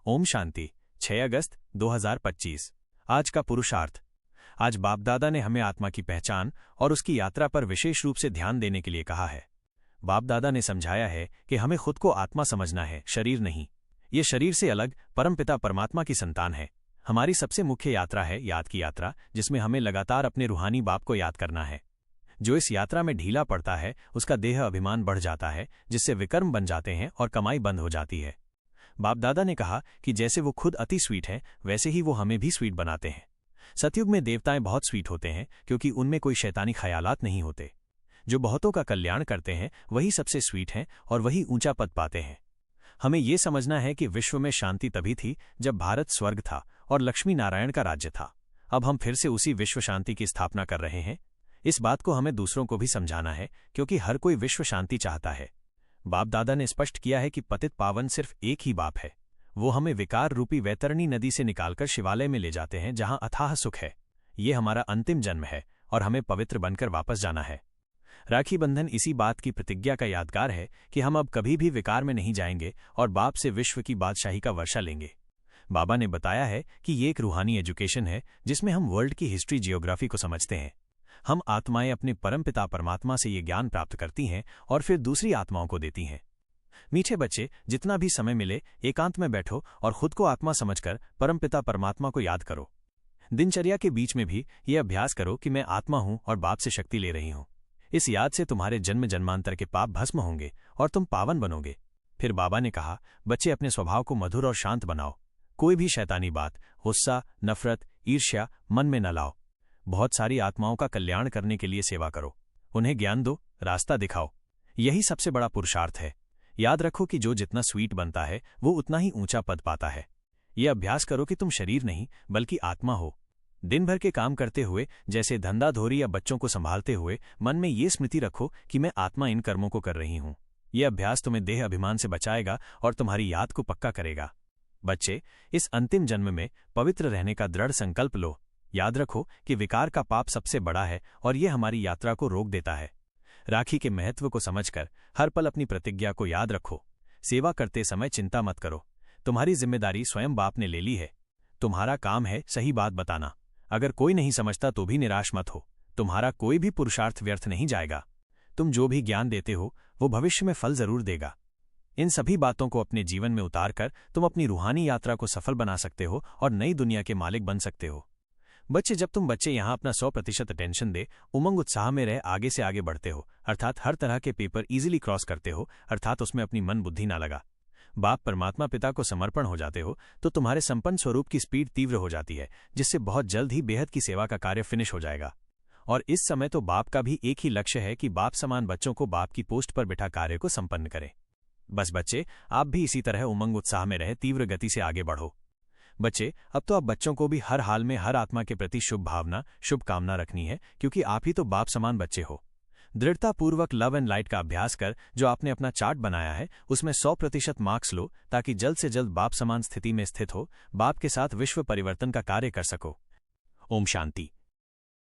ओम शांति। 6 अगस्त 2025। आज का पुरुषार्थ। आज बाप दादा ने हमें आत्मा की पहचान और उसकी यात्रा पर विशेष रूप से ध्यान देने के लिए कहा है। बाप दादा ने समझाया है कि हमें खुद को आत्मा समझना है, शरीर नहीं। ये शरीर से अलग परमपिता परमात्मा की संतान है। हमारी सबसे मुख्य यात्रा है याद की यात्रा, जिसमें हमें लगातार अपने रूहानी बाप को याद करना है। जो इस यात्रा में ढीला पड़ता है उसका देह अभिमान बढ़ जाता है, जिससे विकर्म बन जाते हैं और कमाई बंद हो जाती है। बाप दादा ने कहा कि जैसे वो खुद अति स्वीट हैं, वैसे ही वो हमें भी स्वीट बनाते हैं। सतयुग में देवताएं बहुत स्वीट होते हैं क्योंकि उनमें कोई शैतानी ख्यालात नहीं होते। जो बहुतों का कल्याण करते हैं वही सबसे स्वीट हैं और वही ऊंचा पद पाते हैं। हमें ये समझना है कि विश्व में शांति तभी थी जब भारत स्वर्ग था और लक्ष्मी नारायण का राज्य था। अब हम फिर से उसी विश्व शांति की स्थापना कर रहे हैं। इस बात को हमें दूसरों को भी समझाना है क्योंकि हर कोई विश्व शांति चाहता है। बाप दादा ने स्पष्ट किया है कि पतित पावन सिर्फ एक ही बाप है। वो हमें विकार रूपी वैतरणी नदी से निकालकर शिवालय में ले जाते हैं जहां अथाह सुख है। ये हमारा अंतिम जन्म है और हमें पवित्र बनकर वापस जाना है। राखी बंधन इसी बात की प्रतिज्ञा का यादगार है कि हम अब कभी भी विकार में नहीं जाएंगे और बाप से विश्व की बादशाही का वर्षा लेंगे। बाबा ने बताया है कि ये एक रूहानी एजुकेशन है जिसमें हम वर्ल्ड की हिस्ट्री जियोग्राफी को समझते हैं। हम आत्माएं अपने परमपिता परमात्मा से ये ज्ञान प्राप्त करती हैं और फिर दूसरी आत्माओं को देती हैं। मीठे बच्चे, जितना भी समय मिले एकांत में बैठो और खुद को आत्मा समझकर परमपिता परमात्मा को याद करो। दिनचर्या के बीच में भी ये अभ्यास करो कि मैं आत्मा हूं और बाप से शक्ति ले रही हूं। इस याद से तुम्हारे जन्म जन्मांतर के पाप भस्म होंगे और तुम पावन बनोगे। फिर बाबा ने कहा, बच्चे अपने स्वभाव को मधुर और शांत बनाओ। कोई भी शैतानी बात, गुस्सा, नफरत, ईर्ष्या मन में न लाओ। बहुत सारी आत्माओं का कल्याण करने के लिए सेवा करो। उन्हें ज्ञान दो, रास्ता दिखाओ। यही सबसे बड़ा पुरुषार्थ है। याद रखो कि जो जितना स्वीट बनता है वो उतना ही ऊंचा पद पाता है। यह अभ्यास करो कि तुम शरीर नहीं बल्कि आत्मा हो। दिन भर के काम करते हुए, जैसे धंधा धोरी या बच्चों को संभालते हुए, मन में ये स्मृति रखो कि मैं आत्मा इन कर्मों को कर रही हूं। यह अभ्यास तुम्हें देह अभिमान से बचाएगा और तुम्हारी याद को पक्का करेगा। बच्चे, इस अंतिम जन्म में पवित्र रहने का दृढ़ संकल्प लो। याद रखो कि विकार का पाप सबसे बड़ा है और यह हमारी यात्रा को रोक देता है। राखी के महत्व को समझकर हर पल अपनी प्रतिज्ञा को याद रखो। सेवा करते समय चिंता मत करो। तुम्हारी जिम्मेदारी स्वयं बाप ने ले ली है। तुम्हारा काम है सही बात बताना। अगर कोई नहीं समझता तो भी निराश मत हो। तुम्हारा कोई भी पुरुषार्थ व्यर्थ नहीं जाएगा। तुम जो भी ज्ञान देते हो वो भविष्य में फल जरूर देगा। इन सभी बातों को अपने जीवन में उतारकर तुम अपनी रूहानी यात्रा को सफल बना सकते हो और नई दुनिया के मालिक बन सकते हो। बच्चे, जब तुम बच्चे यहाँ अपना 100% अटेंशन दे, उमंग उत्साह में रह आगे से आगे बढ़ते हो, अर्थात हर तरह के पेपर इजीली क्रॉस करते हो, अर्थात उसमें अपनी मन बुद्धि ना लगा, बाप परमात्मा पिता को समर्पण हो जाते हो, तो तुम्हारे संपन्न स्वरूप की स्पीड तीव्र हो जाती है, जिससे बहुत जल्द ही बेहद की सेवा का कार्य फिनिश हो जाएगा। और इस समय तो बाप का भी एक ही लक्ष्य है कि बाप समान बच्चों को बाप की पोस्ट पर बिठा कार्य को संपन्न करें। बस बच्चे, आप भी इसी तरह उमंग उत्साह में रहे तीव्र गति से आगे बढ़ो। बच्चे, अब तो आप बच्चों को भी हर हाल में हर आत्मा के प्रति शुभ भावना, शुभकामना रखनी है, क्योंकि आप ही तो बाप समान बच्चे हो। दृढ़तापूर्वक लव एंड लाइट का अभ्यास कर जो आपने अपना चार्ट बनाया है उसमें 100% मार्क्स लो, ताकि जल्द से जल्द बाप समान स्थिति में स्थित हो, बाप के साथ विश्व परिवर्तन का कार्य कर सको। ओम शांति।